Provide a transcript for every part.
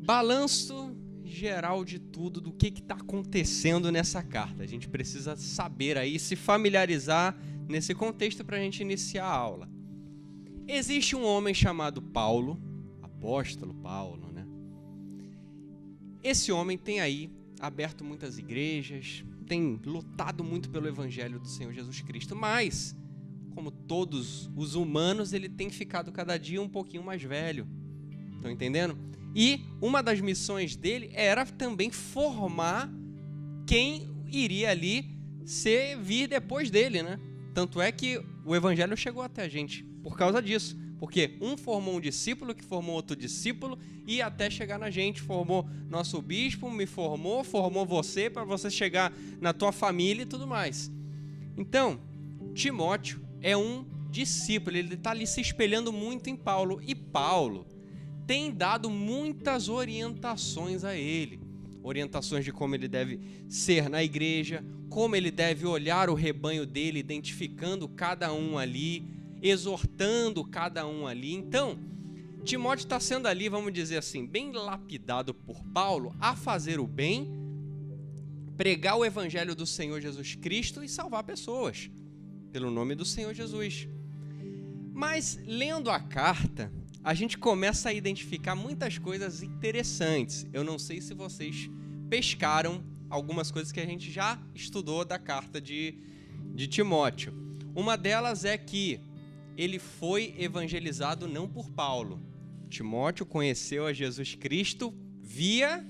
Balanço geral de tudo, do que está acontecendo nessa carta. A gente precisa saber aí, se familiarizar nesse contexto para a gente iniciar a aula. Existe um homem chamado Paulo, apóstolo Paulo, né? Esse homem tem aí aberto muitas igrejas, tem lutado muito pelo evangelho do Senhor Jesus Cristo, mas, como todos os humanos, ele tem ficado cada dia um pouquinho mais velho. Estão entendendo? E uma das missões dele era também formar quem iria ali vir depois dele, né? Tanto é que o evangelho chegou até a gente por causa disso. Porque um formou um discípulo, que formou outro discípulo, e até chegar na gente, formou nosso bispo, me formou você, para você chegar na tua família e tudo mais. Então, Timóteo é um discípulo, ele está ali se espelhando muito em Paulo, e Paulo tem dado muitas orientações a ele. Orientações de como ele deve ser na igreja, como ele deve olhar o rebanho dele, identificando cada um ali, exortando cada um ali. Então, Timóteo está sendo ali, vamos dizer assim, bem lapidado por Paulo a fazer o bem, pregar o evangelho do Senhor Jesus Cristo e salvar pessoas, pelo nome do Senhor Jesus. Mas, lendo a carta, a gente começa a identificar muitas coisas interessantes. Eu não sei se vocês pescaram algumas coisas que a gente já estudou da carta de Timóteo. Uma delas é que ele foi evangelizado não por Paulo. Timóteo conheceu a Jesus Cristo via...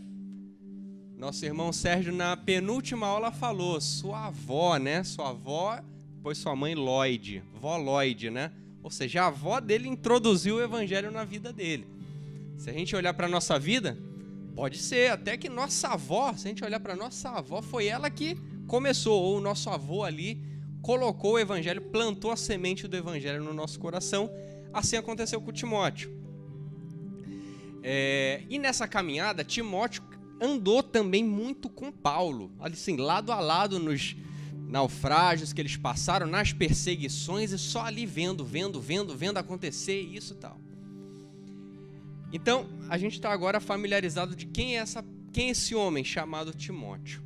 Nosso irmão Sérgio, na penúltima aula, falou, sua avó, né? Sua avó, depois sua mãe Lloyd, vó Lloyd, né? Ou seja, a avó dele introduziu o evangelho na vida dele. Se a gente olhar para a nossa vida, pode ser até que nossa avó, se a gente olhar para nossa avó, foi ela que começou, ou o nosso avô ali colocou o evangelho, plantou a semente do evangelho no nosso coração. Assim aconteceu com Timóteo. E nessa caminhada, Timóteo andou também muito com Paulo, assim, lado a lado nos naufrágios que eles passaram, nas perseguições, e só ali vendo acontecer isso e tal. Então, a gente está agora familiarizado de quem é esse homem chamado Timóteo.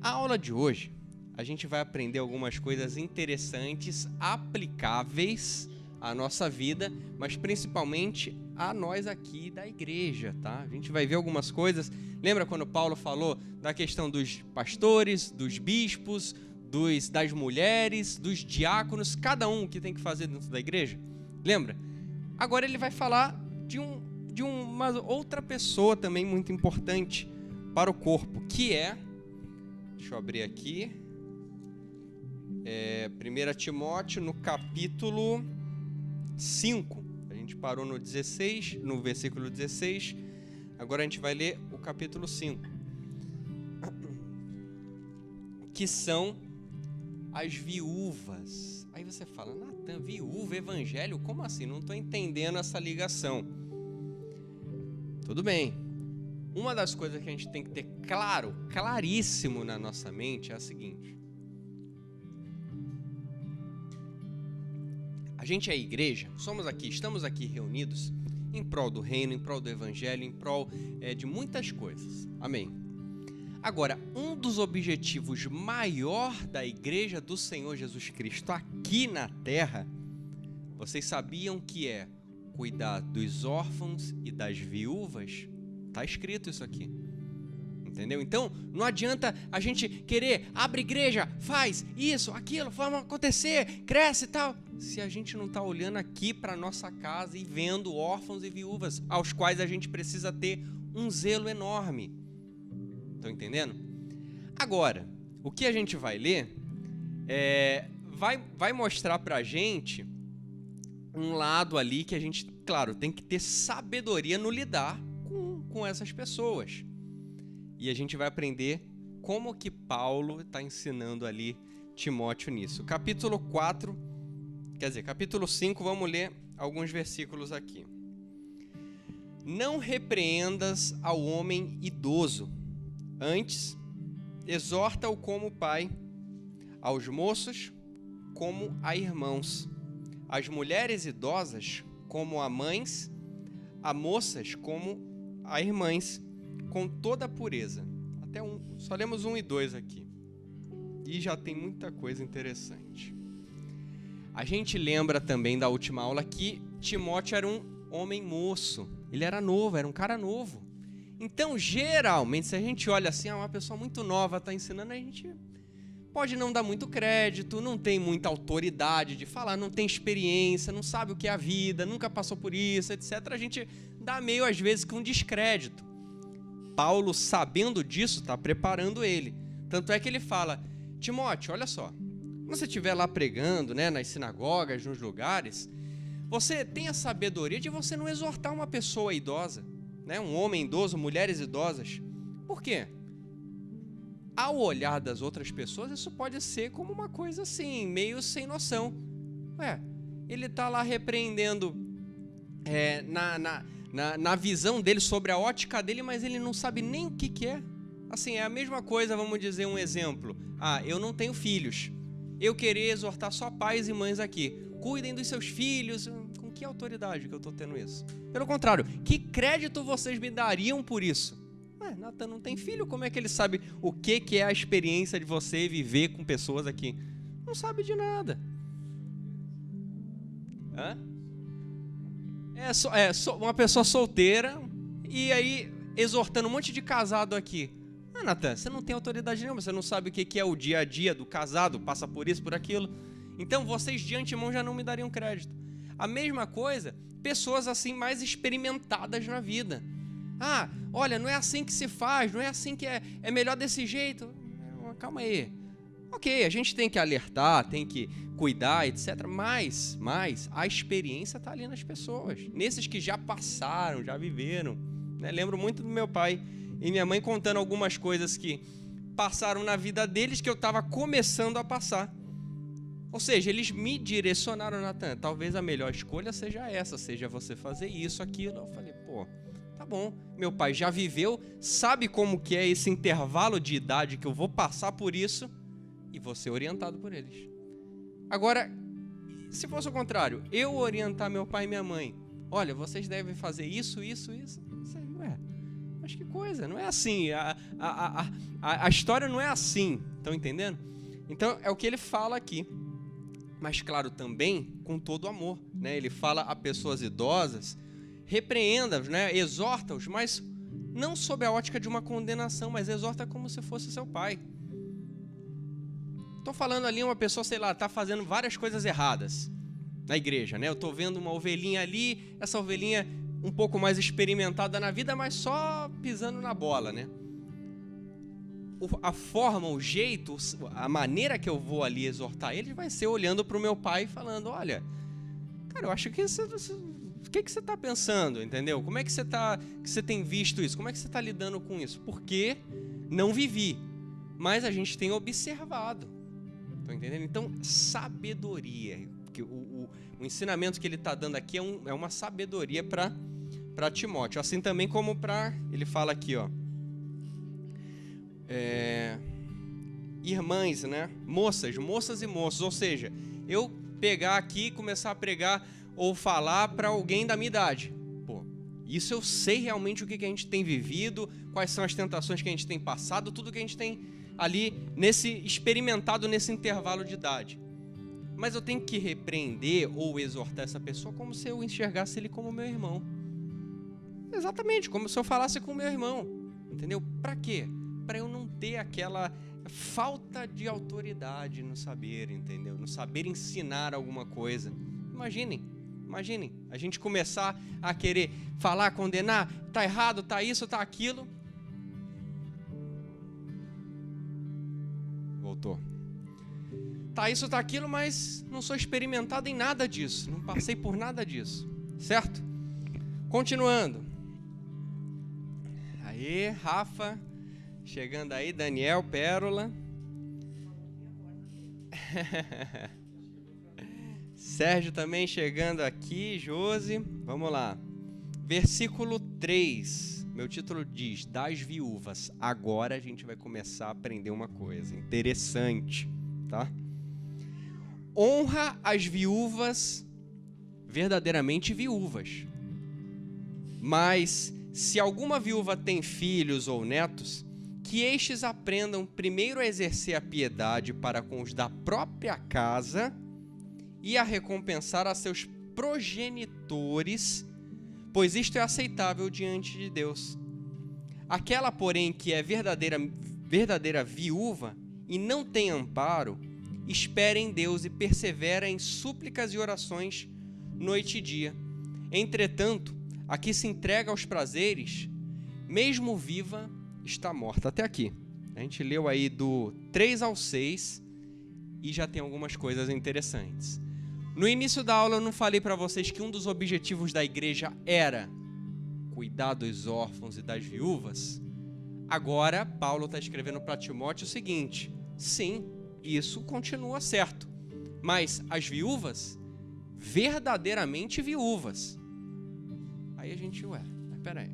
A aula de hoje, a gente vai aprender algumas coisas interessantes, aplicáveis à nossa vida, mas principalmente a nós aqui da igreja, tá? A gente vai ver algumas coisas. Lembra quando Paulo falou da questão dos pastores, dos bispos, das mulheres, dos diáconos, cada um que tem que fazer dentro da igreja? Lembra? Agora ele vai falar de uma outra pessoa também muito importante para o corpo, que é... Deixa eu abrir aqui. 1 Timóteo, no capítulo 5. A gente parou no 16, no versículo 16. Agora a gente vai ler o capítulo 5. Que são as viúvas. Aí você fala, Natan, viúva, evangelho? Como assim? Não estou entendendo essa ligação. Tudo bem. Uma das coisas que a gente tem que ter claríssimo na nossa mente é a seguinte. A gente é a igreja, estamos aqui reunidos em prol do reino, em prol do evangelho, em prol de muitas coisas. Amém. Agora, um dos objetivos maior da igreja do Senhor Jesus Cristo aqui na terra, vocês sabiam que é cuidar dos órfãos e das viúvas? Está escrito isso aqui. Entendeu? Então, não adianta a gente querer, abre igreja, faz isso, aquilo, vamos acontecer, cresce e tal, se a gente não está olhando aqui para nossa casa e vendo órfãos e viúvas, aos quais a gente precisa ter um zelo enorme. Estão entendendo? Agora, o que a gente vai ler vai mostrar para a gente um lado ali que a gente, claro, tem que ter sabedoria no lidar com essas pessoas. E a gente vai aprender como que Paulo está ensinando ali Timóteo nisso. Capítulo 5, vamos ler alguns versículos aqui. Não repreendas ao homem idoso, antes exorta-o como pai, aos moços como a irmãos, às mulheres idosas como a mães, a moças como a irmãs com toda a pureza. Só lemos 1 e 2 aqui. E já tem muita coisa interessante. A gente lembra também da última aula que Timóteo era um homem moço. Ele era novo, era um cara novo. Então, geralmente, se a gente olha assim, uma pessoa muito nova está ensinando, a gente pode não dar muito crédito, não tem muita autoridade de falar, não tem experiência, não sabe o que é a vida, nunca passou por isso, etc. A gente dá meio, às vezes, com descrédito. Paulo, sabendo disso, está preparando ele. Tanto é que ele fala, Timóteo, olha só, quando você estiver lá pregando, né, nas sinagogas, nos lugares, você tem a sabedoria de você não exortar uma pessoa idosa, né, um homem idoso, mulheres idosas. Por quê? Ao olhar das outras pessoas, isso pode ser como uma coisa assim, meio sem noção. Ele está lá repreendendo na visão dele, sobre a ótica dele, mas ele não sabe nem o que é. Assim, é a mesma coisa, vamos dizer um exemplo. Eu não tenho filhos. Eu querer exortar só pais e mães aqui. Cuidem dos seus filhos. Com que autoridade que eu estou tendo isso? Pelo contrário, que crédito vocês me dariam por isso? Natan não tem filho, como é que ele sabe o que é a experiência de você viver com pessoas aqui? Não sabe de nada. Uma pessoa solteira e aí exortando um monte de casado aqui. Natan, você não tem autoridade nenhuma, você não sabe o que é o dia a dia do casado, passa por isso, por aquilo. Então vocês de antemão já não me dariam crédito. A mesma coisa, pessoas assim mais experimentadas na vida. Olha, não é assim que se faz, não é assim que é melhor desse jeito. Calma aí. Ok, a gente tem que alertar, tem que cuidar, etc. Mas a experiência está ali nas pessoas. Nesses que já passaram, já viveram. Né? Lembro muito do meu pai e minha mãe contando algumas coisas que passaram na vida deles que eu estava começando a passar. Ou seja, eles me direcionaram, Natan, talvez a melhor escolha seja essa, seja você fazer isso, aquilo. Eu falei, tá bom, meu pai já viveu, sabe como que é esse intervalo de idade que eu vou passar por isso e vou ser orientado por eles. Agora, se fosse o contrário, eu orientar meu pai e minha mãe, olha, vocês devem fazer isso, mas que coisa, não é assim, a história não é assim, estão entendendo? Então, é o que ele fala aqui, mas claro, também com todo amor, né? Ele fala a pessoas idosas, repreenda-os, né? Exorta-os, mas não sob a ótica de uma condenação, mas exorta como se fosse seu pai. Estou falando ali uma pessoa, sei lá, está fazendo várias coisas erradas na igreja, né? Eu estou vendo uma ovelhinha ali, essa ovelhinha um pouco mais experimentada na vida, mas só pisando na bola, né? A forma, o jeito, a maneira que eu vou ali exortar ele vai ser olhando para o meu pai e falando, olha, cara, eu acho que o que você está pensando, entendeu? Como é que você tem visto isso? Como é que você está lidando com isso? Porque não vivi, mas a gente tem observado. Estão entendendo? Então, sabedoria. O ensinamento que ele está dando aqui é uma sabedoria para Timóteo. Assim também como ele fala aqui, irmãs, né? Moças e moços. Ou seja, eu pegar aqui e começar a pregar ou falar para alguém da minha idade. Isso eu sei realmente o que a gente tem vivido, quais são as tentações que a gente tem passado, tudo que a gente tem ali experimentado nesse intervalo de idade. Mas eu tenho que repreender ou exortar essa pessoa como se eu enxergasse ele como meu irmão. Exatamente, como se eu falasse com meu irmão. Entendeu? Para quê? Para eu não ter aquela falta de autoridade no saber, entendeu? No saber ensinar alguma coisa. Imaginem, a gente começar a querer falar, condenar, tá errado, tá isso, tá aquilo. Voltou. Tá isso, tá aquilo, mas não sou experimentado em nada disso, não passei por nada disso, certo? Continuando. Aí, Rafa, chegando aí, Daniel, Pérola. Sérgio também chegando aqui, Josi. Vamos lá. Versículo 3. Meu título diz, das viúvas. Agora a gente vai começar a aprender uma coisa interessante, tá? Honra as viúvas, verdadeiramente viúvas. Mas se alguma viúva tem filhos ou netos, que estes aprendam primeiro a exercer a piedade para com os da própria casa e a recompensar a seus progenitores, pois isto é aceitável diante de Deus. Aquela, porém, que é verdadeira viúva e não tem amparo, espera em Deus e persevera em súplicas e orações noite e dia. Entretanto, a que se entrega aos prazeres, mesmo viva, está morta. Até aqui. A gente leu aí do 3 ao 6 e já tem algumas coisas interessantes. No início da aula eu não falei para vocês que um dos objetivos da igreja era cuidar dos órfãos e das viúvas? Agora, Paulo está escrevendo para Timóteo o seguinte: sim, isso continua certo, mas as viúvas, verdadeiramente viúvas. Aí a gente, mas peraí,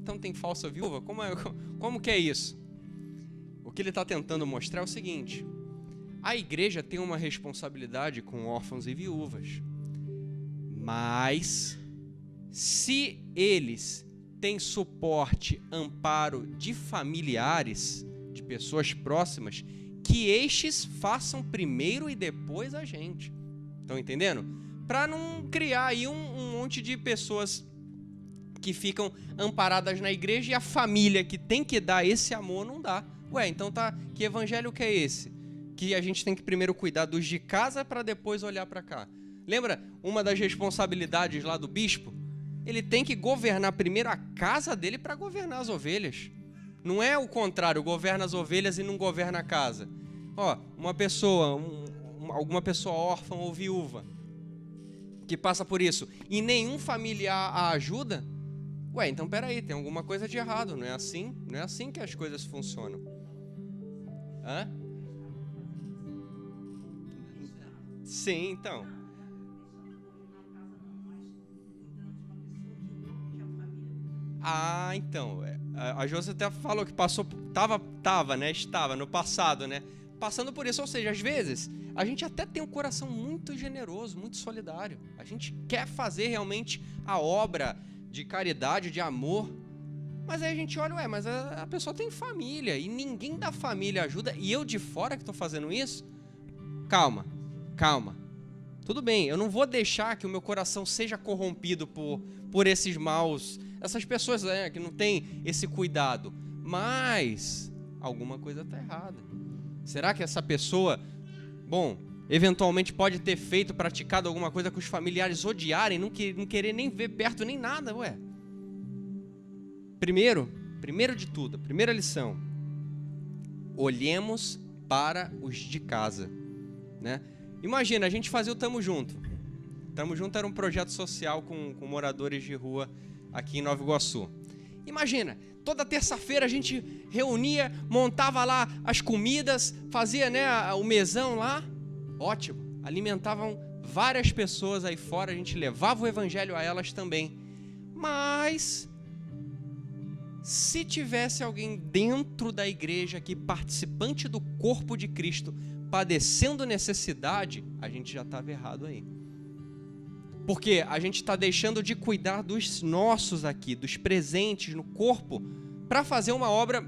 então tem falsa viúva? Como que é isso? O que ele está tentando mostrar é o seguinte: a igreja tem uma responsabilidade com órfãos e viúvas, mas se eles têm suporte, amparo de familiares, de pessoas próximas, que estes façam primeiro e depois a gente. Estão entendendo? Para não criar aí um monte de pessoas que ficam amparadas na igreja e a família que tem que dar esse amor não dá. Então tá, que evangelho que é esse? Que a gente tem que primeiro cuidar dos de casa para depois olhar para cá. Lembra uma das responsabilidades lá do bispo? Ele tem que governar primeiro a casa dele para governar as ovelhas. Não é o contrário, governa as ovelhas e não governa a casa. Uma pessoa, alguma pessoa órfã ou viúva que passa por isso e nenhum familiar a ajuda, então peraí, tem alguma coisa de errado, não é assim? Não é assim que as coisas funcionam. Sim, então. Então, a Josi até falou que estava no passado, né? Passando por isso, ou seja, às vezes, a gente até tem um coração muito generoso, muito solidário. A gente quer fazer realmente a obra de caridade, de amor, mas aí a gente olha, mas a pessoa tem família e ninguém da família ajuda e eu de fora que estou fazendo isso? Calma. Tudo bem, eu não vou deixar que o meu coração seja corrompido por esses maus, essas pessoas que não têm esse cuidado, mas alguma coisa está errada. Será que essa pessoa, eventualmente pode ter praticado alguma coisa que os familiares odiarem, não querer nem ver perto nem nada, Primeiro de tudo, a primeira lição: olhemos para os de casa, né? Imagina, a gente fazia o Tamo Junto. Tamo Junto era um projeto social com moradores de rua aqui em Nova Iguaçu. Imagina, toda terça-feira a gente reunia, montava lá as comidas, fazia o mesão lá. Ótimo, alimentavam várias pessoas aí fora, a gente levava o evangelho a elas também. Mas se tivesse alguém dentro da igreja aqui, participante do corpo de Cristo, padecendo necessidade, a gente já estava errado aí. Porque a gente está deixando de cuidar dos nossos aqui, dos presentes no corpo, para fazer uma obra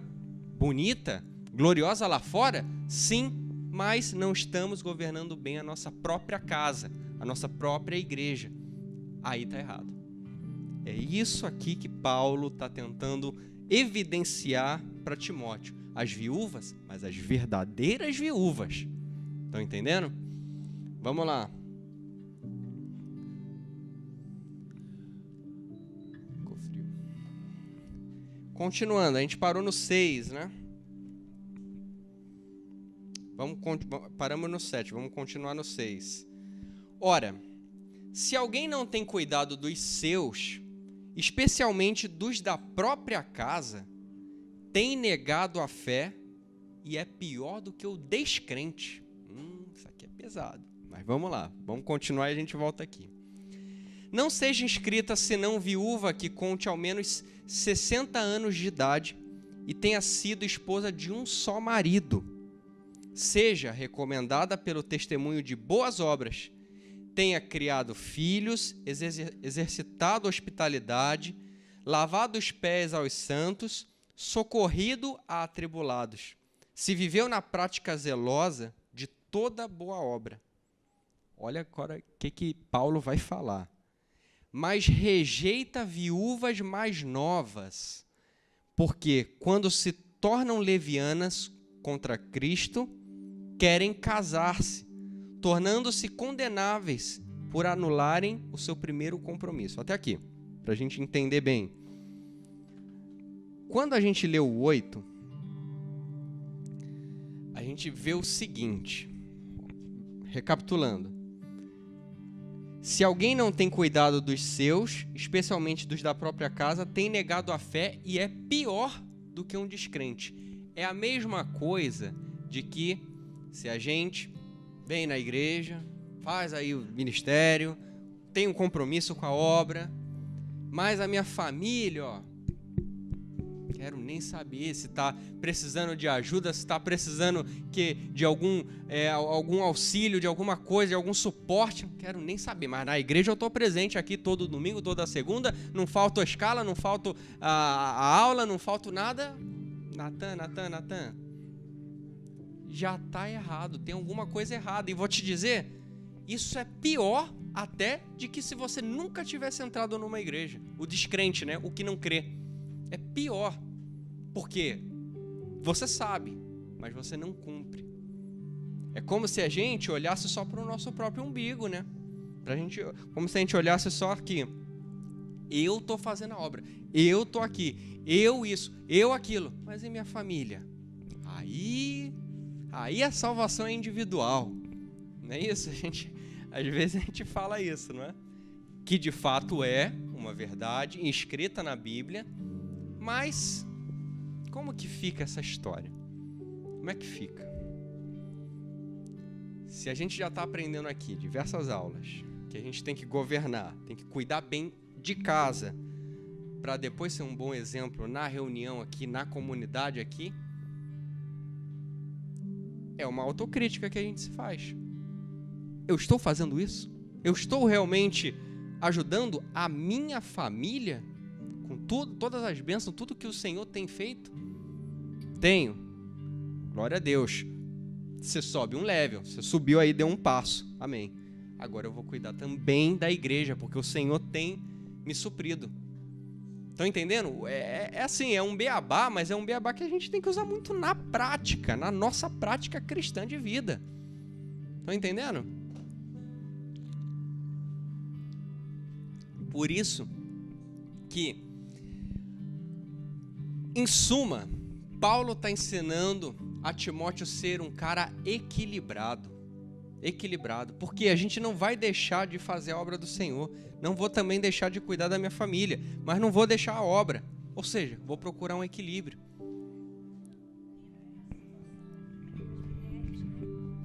bonita, gloriosa lá fora? Sim, mas não estamos governando bem a nossa própria casa, a nossa própria igreja. Aí está errado. É isso aqui que Paulo está tentando evidenciar para Timóteo. As viúvas, mas as verdadeiras viúvas. Estão entendendo? Vamos lá. Ficou frio. Continuando, a gente parou no 6, né? Paramos no 7, vamos continuar no 6. Ora, se alguém não tem cuidado dos seus, especialmente dos da própria casa, tem negado a fé e é pior do que o descrente. Isso aqui é pesado, mas vamos lá, vamos continuar e a gente volta aqui. Não seja inscrita senão viúva que conte ao menos 60 anos de idade e tenha sido esposa de um só marido. Seja recomendada pelo testemunho de boas obras, tenha criado filhos, exercitado hospitalidade, lavado os pés aos santos, socorrido a atribulados. Se viveu na prática zelosa de toda boa obra. Olha agora o que Paulo vai falar. Mas rejeita viúvas mais novas, porque quando se tornam levianas contra Cristo, querem casar-se, tornando-se condenáveis por anularem o seu primeiro compromisso. Até aqui, para a gente entender bem. Quando a gente lê o 8, a gente vê o seguinte, recapitulando. Se alguém não tem cuidado dos seus, especialmente dos da própria casa, tem negado a fé e é pior do que um descrente. É a mesma coisa de que se a gente vem na igreja, faz aí o ministério, tem um compromisso com a obra, mas a minha família, quero nem saber se está precisando de ajuda, se está precisando de algum auxílio, de alguma coisa, de algum suporte, não quero nem saber. Mas na igreja eu estou presente aqui todo domingo, toda segunda, não falta a escala, não falta a aula, não falta nada. Natan, já está errado, tem alguma coisa errada. E vou te dizer, isso é pior até de que se você nunca tivesse entrado numa igreja. O descrente, né? O que não crê. É pior. Porque você sabe, mas você não cumpre. É como se a gente olhasse só para o nosso próprio umbigo, né? Como se a gente olhasse só aqui. Eu estou fazendo a obra. Eu estou aqui. Eu isso. Eu aquilo. Mas e minha família? Aí a salvação é individual. Não é isso? Às vezes a gente fala isso, não é? Que de fato é uma verdade escrita na Bíblia, mas como que fica essa história? Como é que fica? Se a gente já está aprendendo aqui diversas aulas, que a gente tem que governar, tem que cuidar bem de casa, para depois ser um bom exemplo na reunião aqui, na comunidade aqui, é uma autocrítica que a gente se faz. Eu estou fazendo isso? Eu estou realmente ajudando a minha família com todas as bênçãos, tudo que o Senhor tem feito? Tenho. Glória a Deus. Você sobe um level, você subiu aí, deu um passo. Amém. Agora eu vou cuidar também da igreja, porque o Senhor tem me suprido. Estão entendendo? É assim, é um beabá, mas é um beabá que a gente tem que usar muito na prática, na nossa prática cristã de vida. Estão entendendo? Por isso que, em suma, Paulo está ensinando a Timóteo ser um cara equilibrado, porque a gente não vai deixar de fazer a obra do Senhor, não vou também deixar de cuidar da minha família, mas não vou deixar a obra, ou seja, vou procurar um equilíbrio.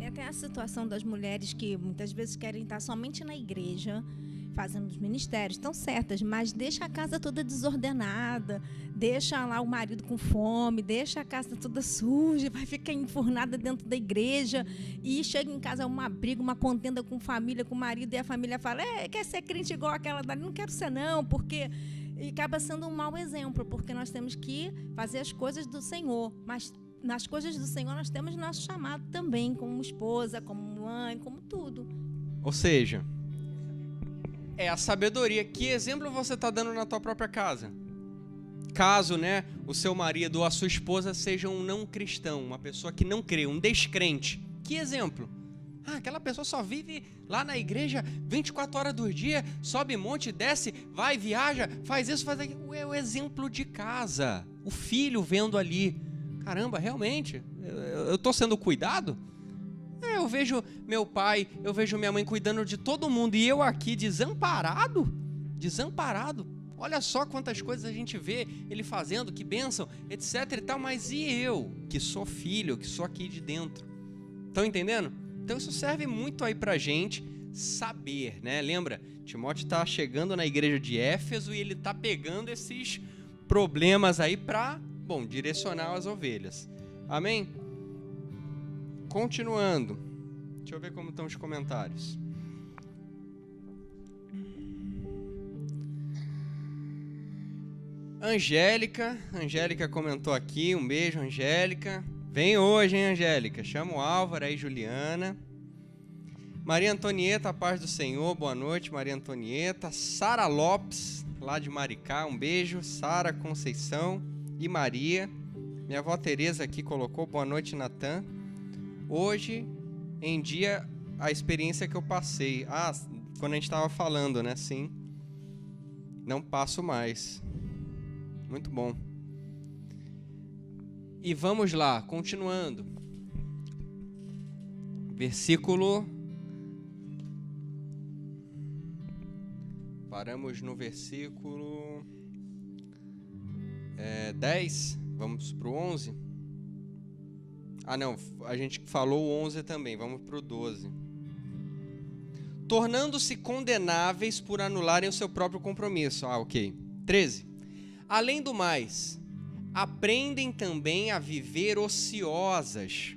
É até a situação das mulheres que muitas vezes querem estar somente na igreja, fazendo os ministérios, estão certas, mas deixa a casa toda desordenada, deixa lá o marido com fome, deixa a casa toda suja, vai ficar enfurnada dentro da igreja e chega em casa uma briga, uma contenda com família, com o marido, e a família fala, quer ser crente igual aquela dali? Não quero ser não, porque... E acaba sendo um mau exemplo, porque nós temos que fazer as coisas do Senhor, mas nas coisas do Senhor nós temos nosso chamado também, como esposa, como mãe, como tudo. Ou seja, é a sabedoria. Que exemplo você está dando na tua própria casa? Caso, o seu marido ou a sua esposa seja um não cristão, uma pessoa que não crê, um descrente. Que exemplo? Aquela pessoa só vive lá na igreja 24 horas do dia, sobe monte, desce, vai, viaja, faz isso, faz aquilo. É o exemplo de casa. O filho vendo ali. Caramba, realmente, eu estou sendo cuidado? Eu vejo meu pai, eu vejo minha mãe cuidando de todo mundo e eu aqui desamparado. Olha só quantas coisas a gente vê ele fazendo, que bênção, etc e tal, mas e eu, que sou filho, que sou aqui de dentro? Estão entendendo? Então isso serve muito aí pra gente saber, né? Lembra? Timóteo está chegando na igreja de Éfeso e ele está pegando esses problemas aí para, direcionar as ovelhas. Amém? Continuando. Deixa eu ver como estão os comentários. Angélica comentou aqui, um beijo, Angélica. Vem hoje, hein, Angélica? Chama o Álvaro aí, Juliana. Maria Antonieta, a paz do Senhor, boa noite, Maria Antonieta. Sara Lopes, lá de Maricá, um beijo. Sara Conceição e Maria. Minha avó Tereza aqui colocou, boa noite, Natan. Hoje em dia, a experiência que eu passei. Quando a gente estava falando, né? Sim. Não passo mais. Muito bom. E vamos lá, continuando. Paramos no versículo 10. Vamos para o 11. Não, a gente falou o 11 também. Vamos para o 12. Tornando-se condenáveis por anularem o seu próprio compromisso. Ok. 13. Além do mais, aprendem também a viver ociosas,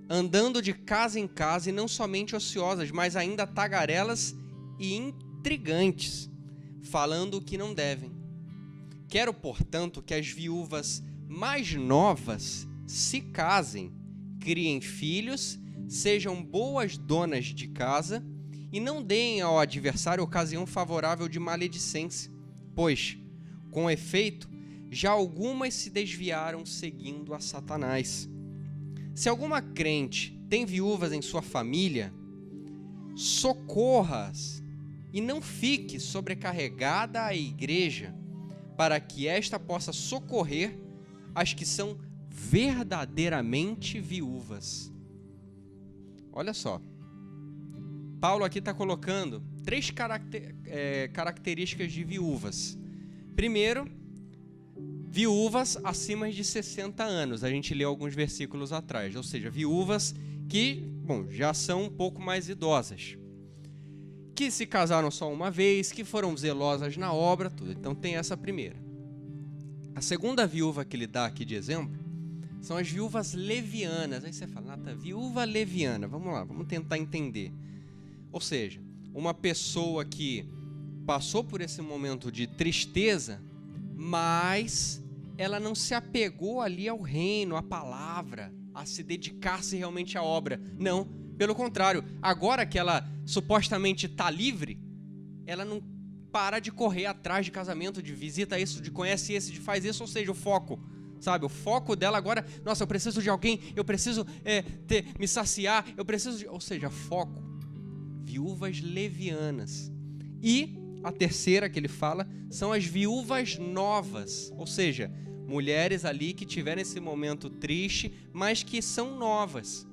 andando de casa em casa, e não somente ociosas, mas ainda tagarelas e intrigantes, falando o que não devem. Quero, portanto, que as viúvas mais novas se casem, criem filhos, sejam boas donas de casa e não deem ao adversário ocasião favorável de maledicência, pois, com efeito, já algumas se desviaram seguindo a Satanás. Se alguma crente tem viúvas em sua família, socorra-as e não fique sobrecarregada a igreja, para que esta possa socorrer as que são verdadeiramente viúvas. Olha só, Paulo aqui está colocando 3 características de viúvas. Primeiro, viúvas acima de 60 anos. A gente leu alguns versículos atrás. Ou seja, viúvas que, já são um pouco mais idosas. Que se casaram só uma vez, que foram zelosas na obra, tudo. Então tem essa primeira. A segunda viúva que ele dá aqui de exemplo são as viúvas levianas. Aí você fala, Nata, viúva leviana. Vamos lá, vamos tentar entender. Ou seja, uma pessoa que passou por esse momento de tristeza, mas ela não se apegou ali ao reino, à palavra, a se dedicar-se realmente à obra. Não, pelo contrário, agora que ela supostamente está livre, ela não para de correr atrás de casamento, de visita isso, de conhece esse, de faz isso, ou seja, o foco, sabe? O foco dela agora, nossa, eu preciso de alguém, eu preciso me saciar, ou seja, foco. Viúvas levianas. E a terceira que ele fala são as viúvas novas, ou seja, mulheres ali que tiveram esse momento triste, mas que são novas.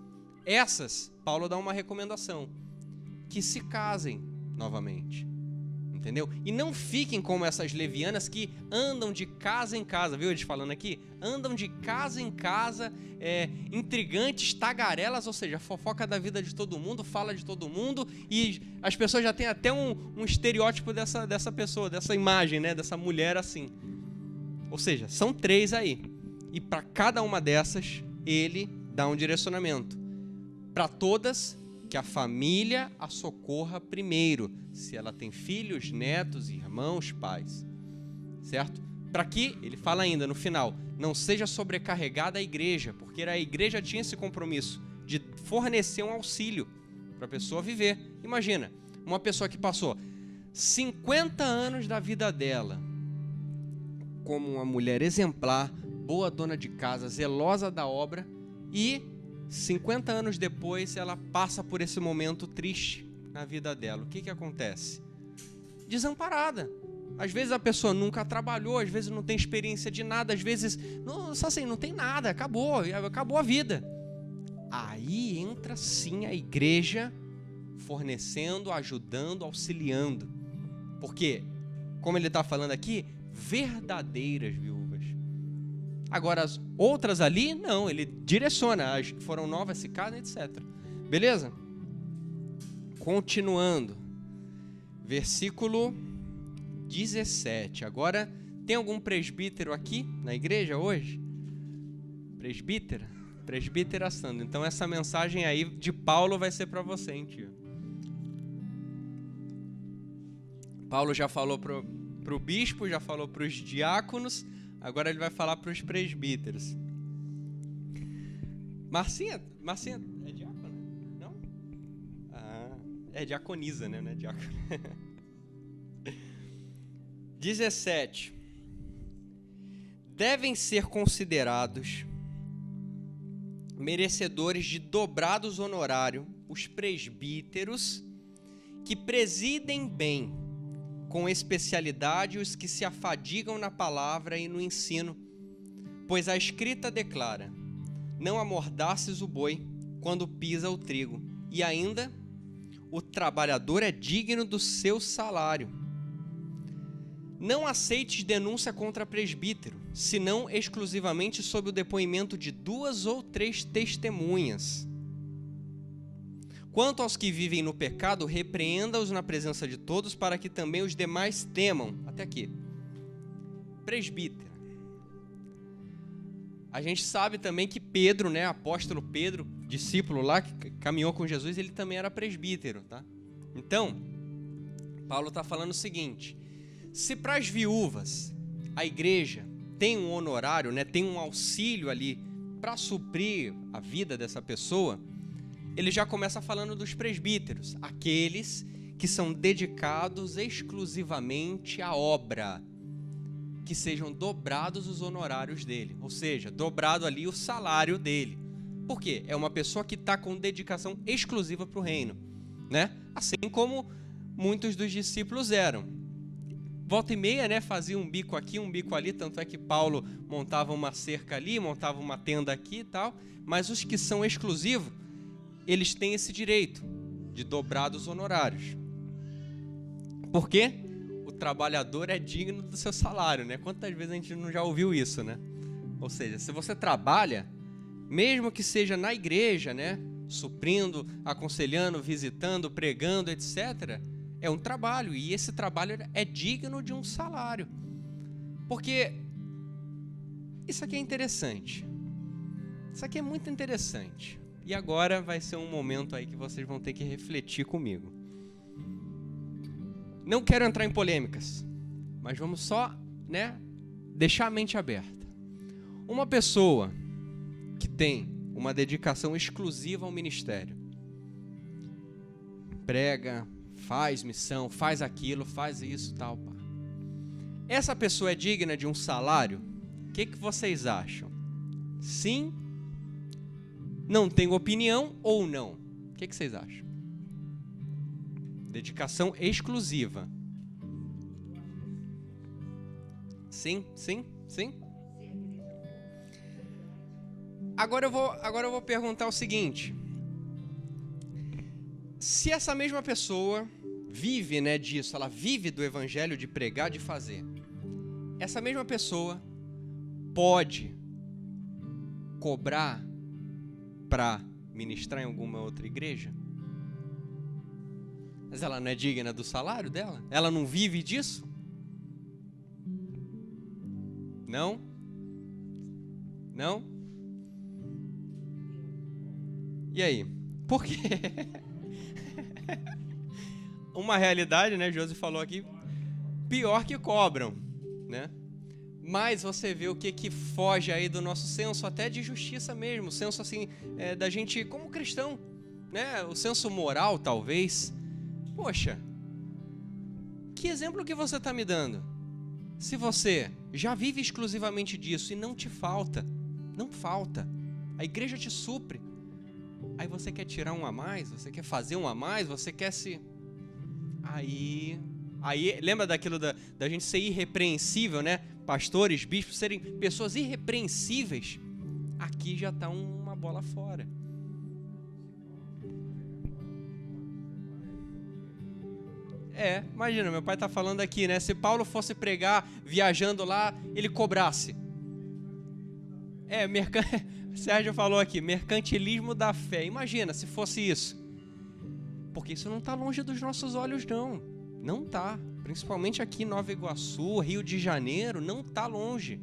Essas, Paulo dá uma recomendação, que se casem novamente, entendeu? E não fiquem como essas levianas que andam de casa em casa, viu eles falando aqui? Andam de casa em casa, intrigantes, tagarelas, ou seja, fofoca da vida de todo mundo, fala de todo mundo, e as pessoas já têm até um estereótipo dessa pessoa, dessa imagem, né? Dessa mulher assim. Ou seja, são 3 aí. E para cada uma dessas, ele dá um direcionamento. Para todas, que a família a socorra primeiro, se ela tem filhos, netos, irmãos, pais, certo? Para que, ele fala ainda no final, não seja sobrecarregada a igreja, porque a igreja tinha esse compromisso de fornecer um auxílio para a pessoa viver. Imagina, uma pessoa que passou 50 anos da vida dela como uma mulher exemplar, boa dona de casa, zelosa da obra, e 50 anos depois ela passa por esse momento triste na vida dela. O que acontece? Desamparada. Às vezes a pessoa nunca trabalhou, às vezes não tem experiência de nada, às vezes não tem nada, acabou a vida. Aí entra sim a igreja fornecendo, ajudando, auxiliando. Porque, como ele está falando aqui, verdadeiras viúvas. Agora, as outras ali, não, ele direciona, as que foram novas se casam, etc. Beleza? Continuando. Versículo 17. Agora, tem algum presbítero aqui na igreja hoje? Presbítera? Presbítera Sandra. Então, essa mensagem aí de Paulo vai ser para você, hein, tio? Paulo já falou pro para o bispo, já falou para os diáconos, agora ele vai falar para os presbíteros. Marcinha é diácona? Não? Ah, é diaconisa, né? Não é diácona. 17. Devem ser considerados merecedores de dobrados honorários os presbíteros que presidem bem, com especialidade, os que se afadigam na palavra e no ensino, pois a Escrita declara: não amordaces o boi quando pisa o trigo, e ainda o trabalhador é digno do seu salário. Não aceites denúncia contra presbítero, senão exclusivamente sob o depoimento de 2 ou 3 testemunhas. Quanto aos que vivem no pecado, repreenda-os na presença de todos, para que também os demais temam. Até aqui. Presbítero. A gente sabe também que Pedro, né, apóstolo Pedro, discípulo lá que caminhou com Jesus, ele também era presbítero, tá? Então, Paulo está falando o seguinte: se para as viúvas a igreja tem um honorário, né, tem um auxílio ali para suprir a vida dessa pessoa, ele já começa falando dos presbíteros, aqueles que são dedicados exclusivamente à obra, que sejam dobrados os honorários dele, ou seja, dobrado ali o salário dele. Por quê? É uma pessoa que está com dedicação exclusiva para o reino, né? Assim como muitos dos discípulos eram. Volta e meia, né, fazia um bico aqui, um bico ali, tanto é que Paulo montava uma cerca ali, montava uma tenda aqui e tal, mas os que são exclusivos, eles têm esse direito de dobrar os honorários. Por quê? O trabalhador é digno do seu salário, né? Quantas vezes a gente não já ouviu isso, né? Ou seja, se você trabalha, mesmo que seja na igreja, né, suprindo, aconselhando, visitando, pregando, etc., é um trabalho, e esse trabalho é digno de um salário. Porque isso aqui é interessante. Isso aqui é muito interessante. E agora vai ser um momento aí que vocês vão ter que refletir comigo. Não quero entrar em polêmicas, mas vamos só, né, deixar a mente aberta. Uma pessoa que tem uma dedicação exclusiva ao ministério, prega, faz missão, faz aquilo, faz isso, tal, pá. Essa pessoa é digna de um salário? O que vocês acham? Sim? Não tem opinião ou não? O que vocês acham? Dedicação exclusiva. Sim, sim, sim. Agora eu vou perguntar o seguinte: se essa mesma pessoa vive, né, disso, ela vive do evangelho, de pregar, de fazer, essa mesma pessoa pode cobrar para ministrar em alguma outra igreja? Mas ela não é digna do salário dela? Ela não vive disso? Não? Não? E aí? Por quê? Uma realidade, né, Josi falou aqui, pior que cobram, né? Mas você vê o que foge aí do nosso senso até de justiça mesmo, o senso assim, da gente como cristão, né? O senso moral, talvez. Poxa, que exemplo que você está me dando? Se você já vive exclusivamente disso e não te falta, não falta, a igreja te supre, aí você quer tirar um a mais, você quer fazer um a mais, você quer se... Aí lembra daquilo da gente ser irrepreensível, né? Pastores, bispos serem pessoas irrepreensíveis. Aqui já está uma bola fora. Imagina, meu pai está falando aqui, né? Se Paulo fosse pregar viajando lá, ele cobrasse. Sérgio falou aqui, mercantilismo da fé. Imagina se fosse isso. Porque isso não está longe dos nossos olhos, não. Não está. Principalmente aqui em Nova Iguaçu, Rio de Janeiro, não está longe.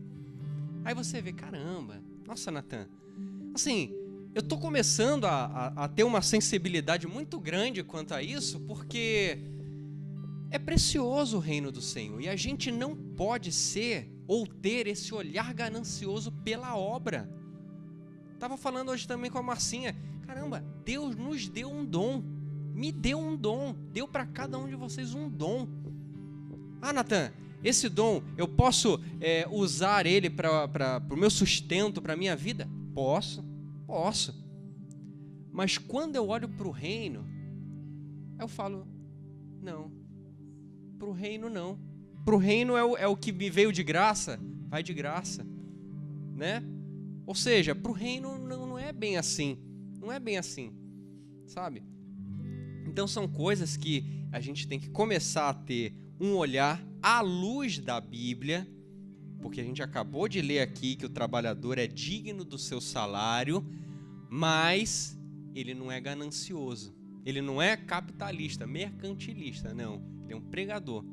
Aí você vê, caramba, nossa, Natan, assim, eu estou começando a ter uma sensibilidade muito grande quanto a isso, porque É precioso o reino do Senhor. E a gente não pode ser ou ter esse olhar ganancioso pela obra. Estava falando hoje também com a Marcinha. Caramba, Deus nos deu um dom. Me deu um dom. Deu para cada um de vocês um dom. Ah, Natan, esse dom, eu posso usar ele para o meu sustento, para a minha vida? Posso. Mas quando eu olho para o reino, eu falo, não. Para o reino, não. Para o reino é o que me veio de graça, vai de graça. Né? Ou seja, para o reino não é bem assim. Não é bem assim. Sabe? Então são coisas que a gente tem que começar a ter um olhar à luz da Bíblia, porque a gente acabou de ler aqui que o trabalhador é digno do seu salário, mas ele não é ganancioso, ele não é capitalista, mercantilista, não, ele é um pregador.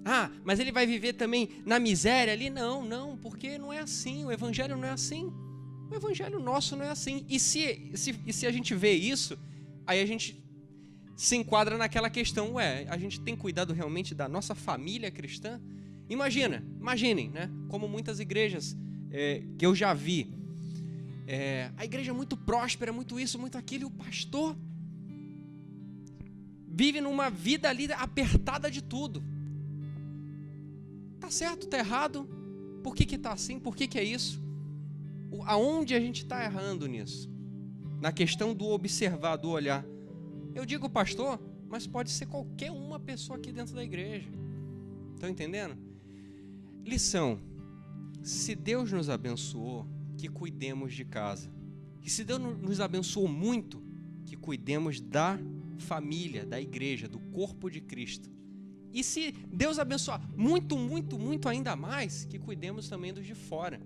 Ah, mas ele vai viver também na miséria ali? Não, porque não é assim, o evangelho não é assim, o evangelho nosso não é assim. E se a gente vê isso, aí a gente se enquadra naquela questão, a gente tem cuidado realmente da nossa família cristã? Imaginem, né? Como muitas igrejas que eu já vi, a igreja é muito próspera, muito isso, muito aquilo, e o pastor vive numa vida ali apertada de tudo. Tá certo, tá errado? Por que tá assim? Por que é isso? Aonde a gente está errando nisso? Na questão do observar, do olhar. Eu digo pastor, mas pode ser qualquer uma pessoa aqui dentro da igreja. Estão entendendo? Lição: se Deus nos abençoou, que cuidemos de casa. E se Deus nos abençoou muito, que cuidemos da família, da igreja, do corpo de Cristo. E se Deus abençoar muito, muito, muito ainda mais, que cuidemos também dos de fora.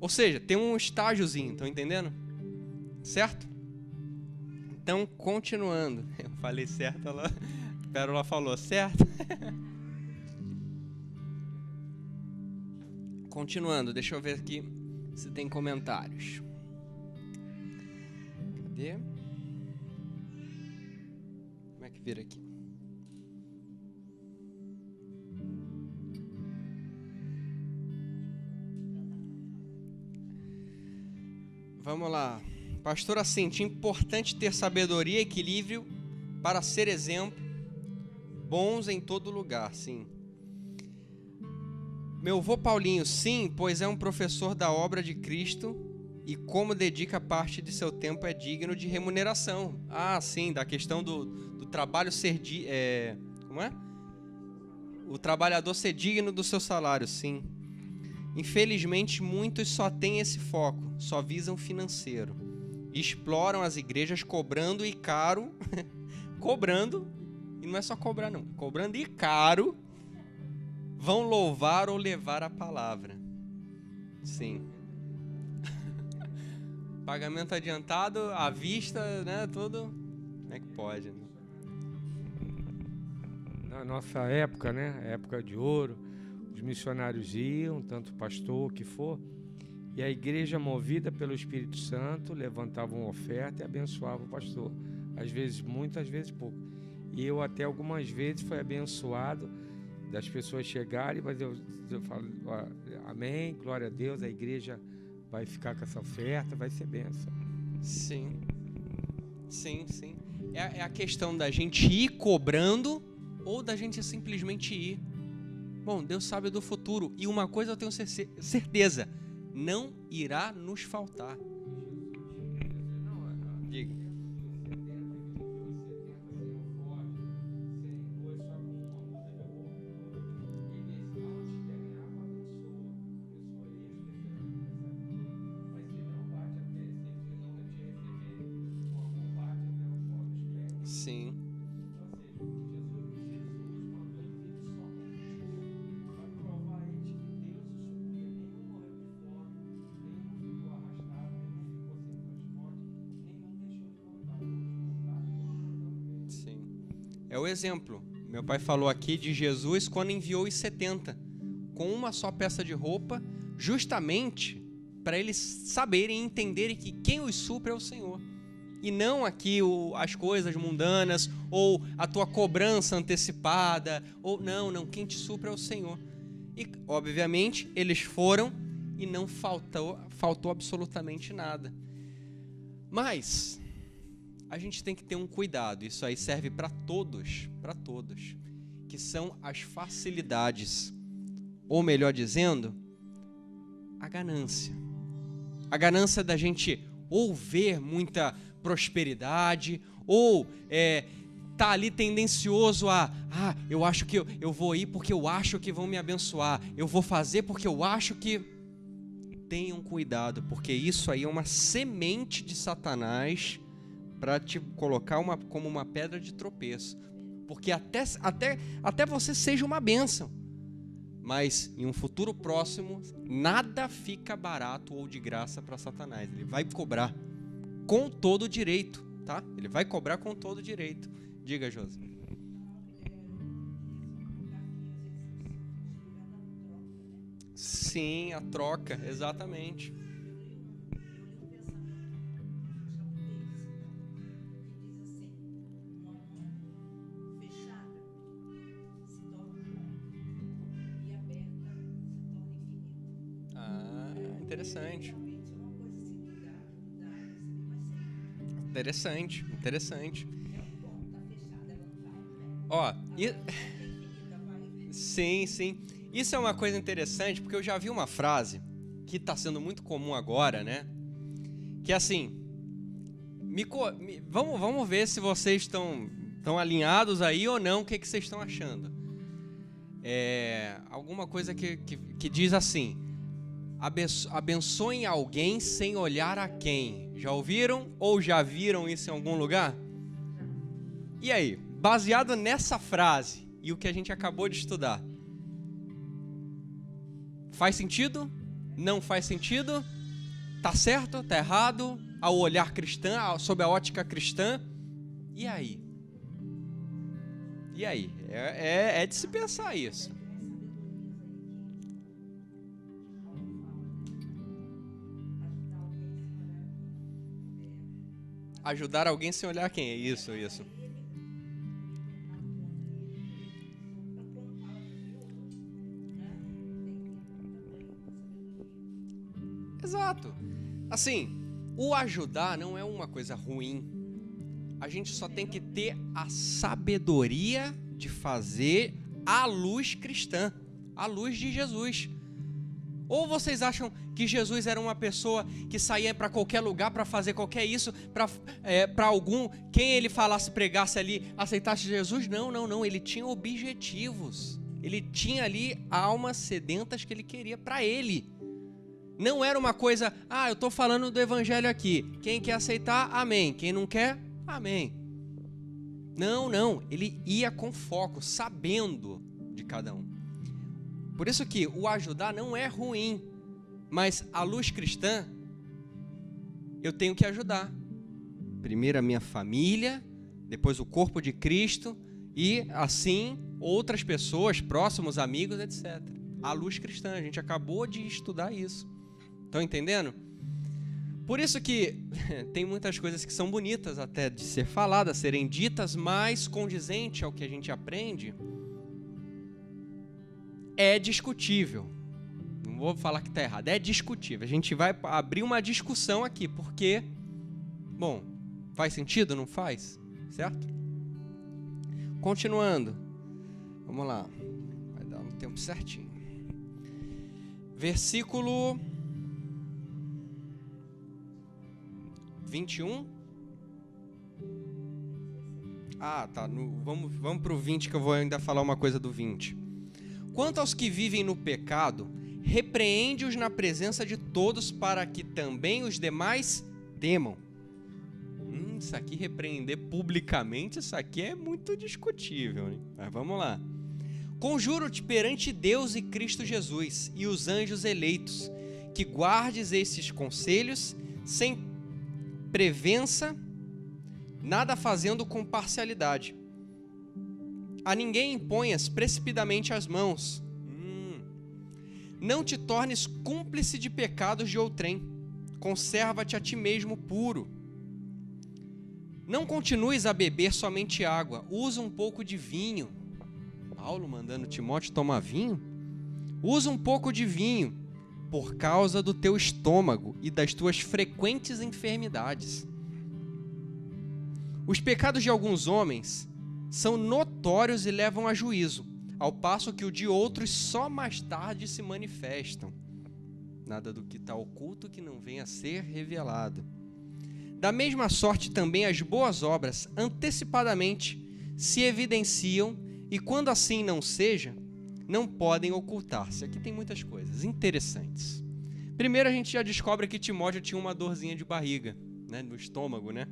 Ou seja, tem um estágiozinho, estão entendendo? Certo? Então, continuando. Eu falei certo, a Pérola falou certo. Continuando, deixa eu ver aqui se tem comentários. Cadê? Como é que vira aqui? Vamos lá. Pastora Cintia, importante ter sabedoria e equilíbrio para ser exemplo, bons em todo lugar, sim. Meu avô Paulinho, sim, pois é um professor da obra de Cristo e como dedica parte de seu tempo é digno de remuneração. Ah, sim, da questão do trabalho ser... como é? O trabalhador ser digno do seu salário, sim. Infelizmente, muitos só têm esse foco, só visam financeiro. Exploram as igrejas cobrando e caro, cobrando, e não é só cobrar não, cobrando e caro, vão louvar ou levar a palavra. Sim. Pagamento adiantado, à vista, né, tudo. Como é que pode? Né? Na nossa época, né, época de ouro, os missionários iam, tanto pastor que for, e a igreja, movida pelo Espírito Santo, levantava uma oferta e abençoava o pastor. Às vezes muito, às vezes pouco. E eu até algumas vezes fui abençoado das pessoas chegarem, mas eu falo, amém, glória a Deus, a igreja vai ficar com essa oferta, vai ser bênção. Sim. É a questão da gente ir cobrando ou da gente simplesmente ir. Bom, Deus sabe do futuro. E uma coisa eu tenho certeza, não irá nos faltar. Diga. Sim. É o exemplo. Meu pai falou aqui de Jesus quando enviou os 70 com uma só peça de roupa, justamente para eles saberem e entenderem que quem os supre é o Senhor. e não aqui as coisas mundanas, ou a tua cobrança antecipada, ou não, quem te supre é o Senhor. E, obviamente, eles foram e não faltou absolutamente nada. Mas a gente tem que ter um cuidado, isso aí serve para todos, que são as facilidades, ou melhor dizendo, a ganância. A ganância da gente ou ver muita prosperidade, ou tá ali tendencioso eu acho que eu vou ir porque eu acho que vão me abençoar, eu vou fazer porque eu acho que... Tenham cuidado, porque isso aí é uma semente de Satanás para te colocar como uma pedra de tropeço. Porque até você seja uma bênção, mas em um futuro próximo, nada fica barato ou de graça para Satanás. Ele vai cobrar com todo o direito, tá? Ele vai cobrar com todo o direito. Diga, Josi. Sim, a troca, exatamente. Interessante. Interessante. Ó, sim. Isso é uma coisa interessante, porque eu já vi uma frase que está sendo muito comum agora, né? Que é assim, vamos ver se vocês estão alinhados aí ou não, o que vocês estão achando. Alguma coisa que diz assim, abençoem alguém sem olhar a quem. Já ouviram ou já viram isso em algum lugar? E aí, baseado nessa frase e o que a gente acabou de estudar, faz sentido? Não faz sentido? Tá certo? Tá errado? Ao olhar cristão, sob a ótica cristã? E aí? É de se pensar isso. Ajudar alguém sem olhar quem? É isso. Exato. Assim, o ajudar não é uma coisa ruim. A gente só tem que ter a sabedoria de fazer a luz cristã, a luz de Jesus. Ou vocês acham que Jesus era uma pessoa que saía para qualquer lugar para fazer qualquer isso, para quem ele falasse, pregasse ali, aceitasse Jesus? Não. Ele tinha objetivos. Ele tinha ali almas sedentas que ele queria para ele. Não era uma coisa, eu estou falando do evangelho aqui. Quem quer aceitar, amém. Quem não quer, amém. Não. Ele ia com foco, sabendo de cada um. Por isso que o ajudar não é ruim, mas a luz cristã, eu tenho que ajudar. Primeiro a minha família, depois o corpo de Cristo e assim outras pessoas, próximos, amigos, etc. A luz cristã, a gente acabou de estudar isso. Estão entendendo? Por isso que tem muitas coisas que são bonitas até de ser faladas, serem ditas, mas condizente ao que a gente aprende, é discutível. Não vou falar que está errado, é discutível. A gente vai abrir uma discussão aqui, porque, bom, faz sentido, não faz? Certo? Continuando. Vamos lá. Vai dar um tempo certinho. Versículo 21. Tá. Vamos para o 20, que eu vou ainda falar uma coisa do 20. Quanto aos que vivem no pecado, repreende-os na presença de todos, para que também os demais temam. Isso aqui, repreender publicamente, isso aqui é muito discutível, hein? Mas vamos lá. Conjuro-te perante Deus e Cristo Jesus e os anjos eleitos, que guardes esses conselhos sem prevença, nada fazendo com parcialidade. A ninguém imponhas precipitadamente as mãos. Não te tornes cúmplice de pecados de outrem. Conserva-te a ti mesmo puro. Não continues a beber somente água, usa um pouco de vinho. Paulo mandando Timóteo tomar vinho? Usa um pouco de vinho, por causa do teu estômago e das tuas frequentes enfermidades. Os pecados de alguns homens são notórios e levam a juízo, ao passo que o de outros só mais tarde se manifestam. Nada do que está oculto que não venha a ser revelado. Da mesma sorte também as boas obras antecipadamente se evidenciam e quando assim não seja, não podem ocultar-se. Aqui tem muitas coisas interessantes. Primeiro a gente já descobre que Timóteo tinha uma dorzinha de barriga, né, no estômago, né?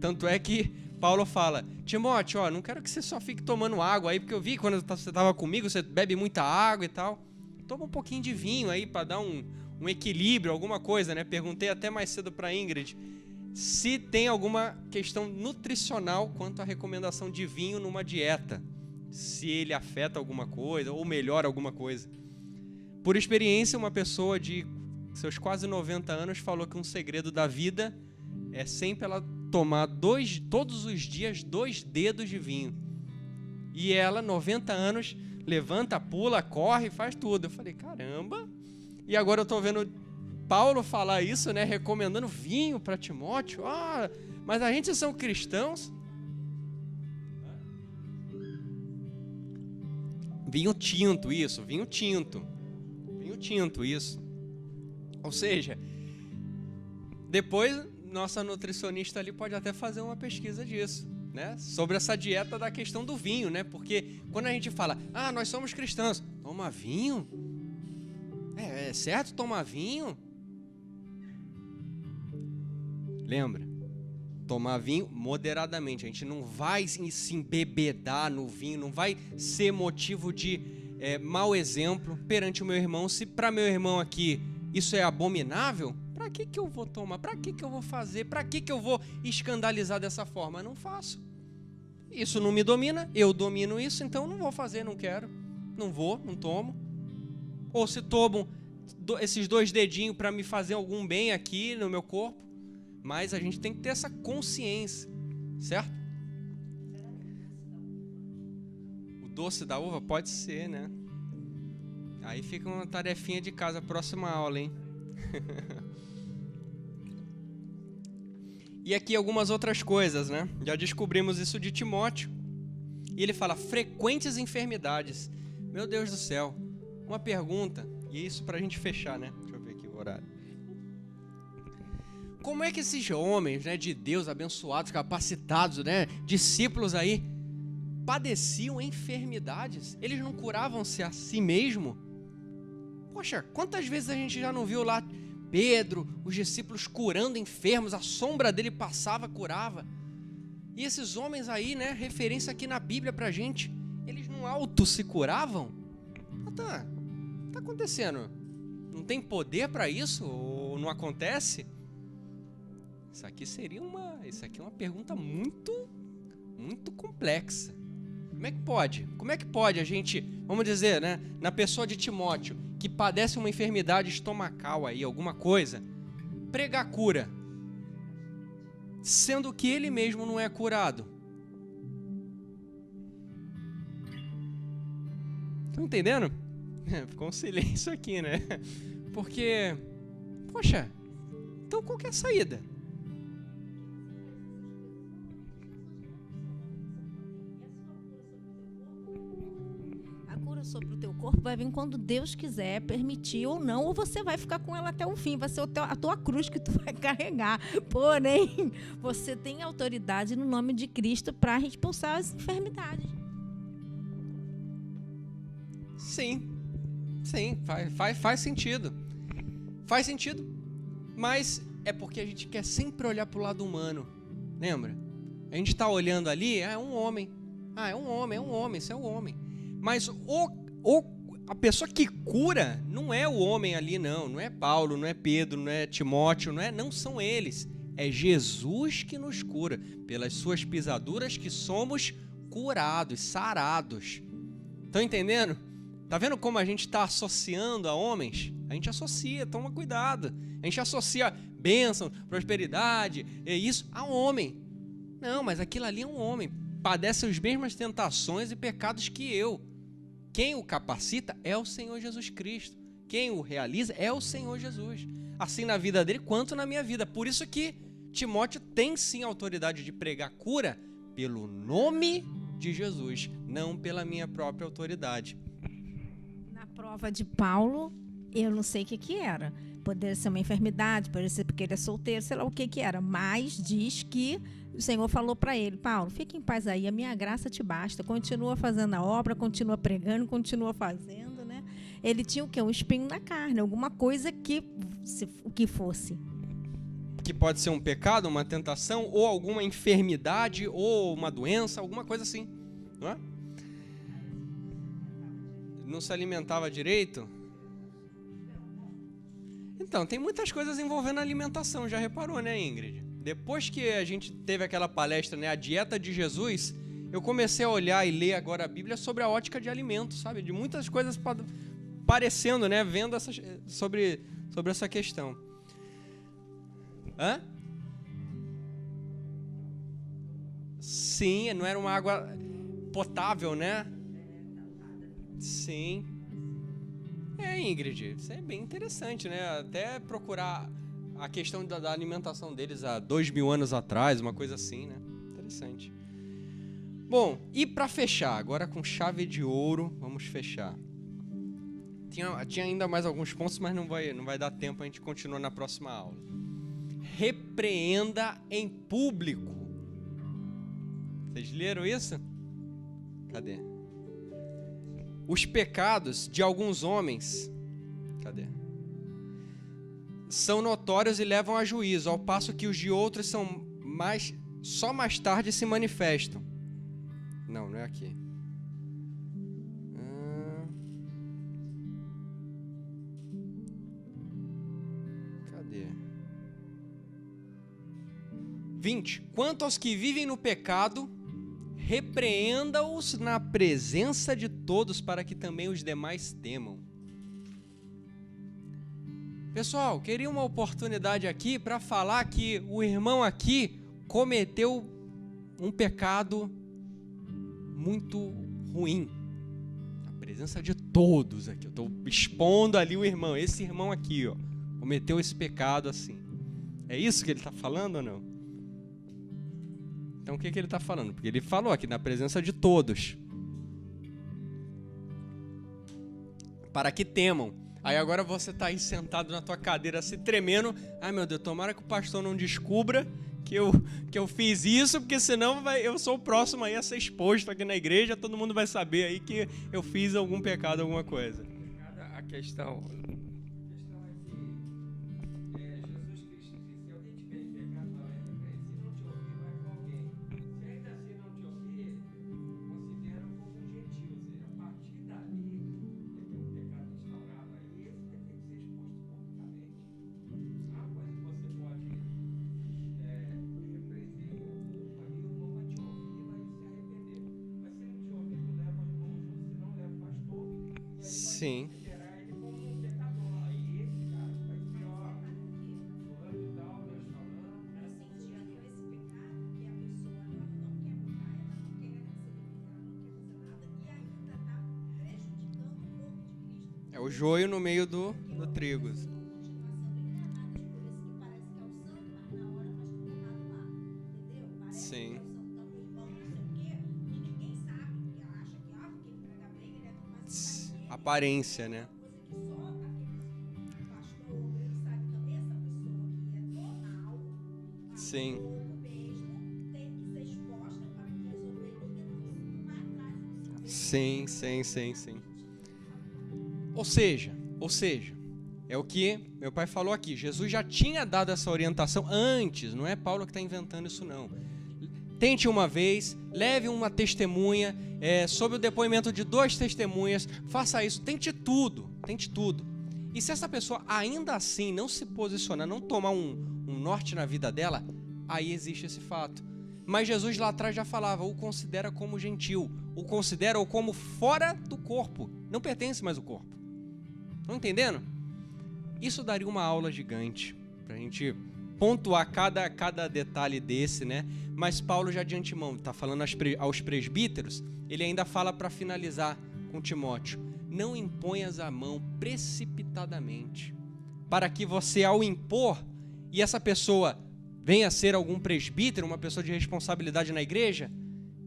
Tanto é que Paulo fala, Timóteo, ó, não quero que você só fique tomando água aí, porque eu vi quando você estava comigo, você bebe muita água e tal. Toma um pouquinho de vinho aí para dar um equilíbrio, alguma coisa, né? Perguntei até mais cedo para Ingrid se tem alguma questão nutricional quanto à recomendação de vinho numa dieta. Se ele afeta alguma coisa ou melhora alguma coisa. Por experiência, uma pessoa de seus quase 90 anos falou que um segredo da vida é sempre ela tomar todos os dias 2 dedos de vinho. E ela, 90 anos, levanta, pula, corre, faz tudo. Eu falei, caramba! E agora eu estou vendo Paulo falar isso, né, recomendando vinho para Timóteo. Ah, mas a gente são cristãos. Vinho tinto, isso. Vinho tinto, isso. Ou seja, depois nossa nutricionista ali pode até fazer uma pesquisa disso, né? Sobre essa dieta da questão do vinho, né? Porque quando a gente fala, nós somos cristãos, toma vinho? É certo tomar vinho? Lembra? Tomar vinho moderadamente. A gente não vai se embebedar no vinho, não vai ser motivo de mau exemplo perante o meu irmão. Se para meu irmão aqui isso é abominável, para que eu vou tomar? Para que eu vou fazer? Para que eu vou escandalizar dessa forma? Não faço. Isso não me domina, eu domino isso, então não vou fazer, não quero. Não vou, não tomo. Ou se tomo esses 2 dedinhos para me fazer algum bem aqui no meu corpo. Mas a gente tem que ter essa consciência, certo? O doce da uva pode ser, né? Aí fica uma tarefinha de casa, próxima aula, hein? E aqui algumas outras coisas, né? Já descobrimos isso de Timóteo. E ele fala, frequentes enfermidades. Meu Deus do céu. Uma pergunta, e isso pra gente fechar, né? Deixa eu ver aqui o horário. Como é que esses homens, né, de Deus, abençoados, capacitados, né, discípulos aí, padeciam enfermidades? Eles não curavam-se a si mesmo? Poxa, quantas vezes a gente já não viu lá Pedro, os discípulos curando enfermos, a sombra dele passava, curava. E esses homens aí, né, referência aqui na Bíblia pra gente, eles não se curavam? Tá acontecendo? Não tem poder para isso? Ou não acontece? Isso aqui é uma pergunta muito complexa. Como é que pode? Como é que pode a gente, vamos dizer, né, na pessoa de Timóteo, que padece uma enfermidade estomacal aí, alguma coisa, pregar cura, sendo que ele mesmo não é curado? Estão entendendo? Ficou um silêncio aqui, né? Porque, poxa, então qual que é a saída? Sobre o teu corpo vai vir quando Deus quiser, permitir ou não, ou você vai ficar com ela até o fim, vai ser a tua cruz que tu vai carregar. Porém, você tem autoridade no nome de Cristo para expulsar as enfermidades. Sim, faz sentido. Faz sentido, mas é porque a gente quer sempre olhar para o lado humano, lembra? A gente está olhando ali, é um homem, isso é um homem. Mas a pessoa que cura não é o homem ali, não é Paulo, não é Pedro, não é Timóteo, não são eles. É Jesus que nos cura, pelas suas pisaduras que somos curados, sarados. Estão entendendo? Tá vendo como a gente está associando a homens? A gente associa, toma cuidado. A gente associa bênção, prosperidade, isso a homem. Não, mas aquilo ali é um homem, padece as mesmas tentações e pecados que eu. Quem o capacita é o Senhor Jesus Cristo. Quem o realiza é o Senhor Jesus. Assim na vida dele quanto na minha vida. Por isso que Timóteo tem sim autoridade de pregar cura pelo nome de Jesus, não pela minha própria autoridade. Na prova de Paulo, eu não sei o que era. Poderia ser uma enfermidade, poderia ser porque ele é solteiro, sei lá o que era. Mas diz que o Senhor falou para ele: Paulo, fica em paz aí, a minha graça te basta. Continua fazendo a obra, continua pregando, continua fazendo, né? Ele tinha o quê? Um espinho na carne, alguma coisa que fosse. Que pode ser um pecado, uma tentação, ou alguma enfermidade, ou uma doença, alguma coisa assim, não é? Não se alimentava direito? Então, tem muitas coisas envolvendo a alimentação, já reparou, né, Ingrid? Depois que a gente teve aquela palestra, né, a dieta de Jesus, eu comecei a olhar e ler agora a Bíblia sobre a ótica de alimentos, sabe? De muitas coisas parecendo, né, vendo sobre essa questão. Hã? Sim, não era uma água potável, né? Sim. Ingrid, isso é bem interessante, né? Até procurar a questão da alimentação deles há 2000 anos atrás, uma coisa assim, né? Interessante. Bom, e para fechar, agora com chave de ouro, vamos fechar. Tinha ainda mais alguns pontos, mas não vai dar tempo, a gente continua na próxima aula. Repreenda em público. Vocês leram isso? Cadê? Os pecados de alguns homens, são notórios e levam a juízo, ao passo que os de outros são só mais tarde se manifestam. Não é aqui. Cadê? 20. Quanto aos que vivem no pecado, repreenda-os na presença de todos, para que também os demais temam. Pessoal, queria uma oportunidade aqui para falar que o irmão aqui cometeu um pecado muito ruim. Na presença de todos aqui. Eu estou expondo ali o irmão. Esse irmão aqui, ó, cometeu esse pecado assim. É isso que ele está falando ou não? Então o que ele está falando? Porque ele falou aqui na presença de todos. Para que temam. Aí agora você está aí sentado na tua cadeira se tremendo. Ai meu Deus, tomara que o pastor não descubra que eu fiz isso, porque senão eu sou o próximo aí a ser exposto aqui na igreja. Todo mundo vai saber aí que eu fiz algum pecado, alguma coisa. A questão é que Jesus Cristo disse: se alguém tiver em pecado, vai para ele. Se não te ouvir, vai com alguém. Se ainda assim não te ouvir, considera como um gentil. Ou seja, a partir dali, ele tem um pecado instaurado aí, esse tem que ser exposto publicamente. Uma coisa que você pode repreender o irmão ali, o irmão vai te ouvir e vai se arrepender. Mas se ele não te ouvir, tu leva o irmão junto, se não leva o pastor, e aí Sim. vai considerar ele como um pecador. Aí esse cara vai dizer: ó, fulano de tal, nós falamos. É o joio no meio do trigo. Sim. Aparência, né? Sim. Sim. Ou seja, é o que meu pai falou aqui. Jesus já tinha dado essa orientação antes, não é Paulo que está inventando isso não. Tente uma vez, leve uma testemunha, sob o depoimento de 2 testemunhas, faça isso, tente tudo. E se essa pessoa ainda assim não se posicionar, não tomar um norte na vida dela, aí existe esse fato. Mas Jesus lá atrás já falava, o considera como gentil, o considera como fora do corpo, não pertence mais ao corpo. Estão entendendo? Isso daria uma aula gigante, pra gente pontuar cada detalhe desse, né? mas Paulo já de antemão está falando aos presbíteros, ele ainda fala para finalizar com Timóteo: não imponhas a mão precipitadamente, para que você, ao impor, e essa pessoa venha a ser algum presbítero, uma pessoa de responsabilidade na igreja,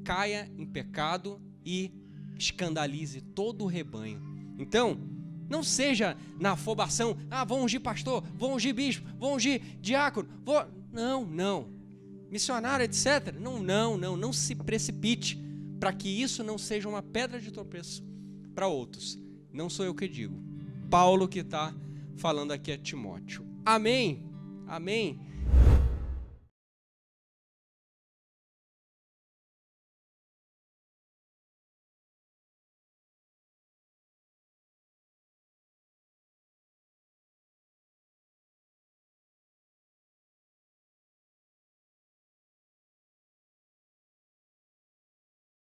caia em pecado e escandalize todo o rebanho. Então, não seja na afobação: vou ungir pastor, vou ungir bispo, vou ungir diácono, não, missionário, etc. Não se precipite, para que isso não seja uma pedra de tropeço para outros. Não sou eu que digo, Paulo que está falando aqui a Timóteo. Amém?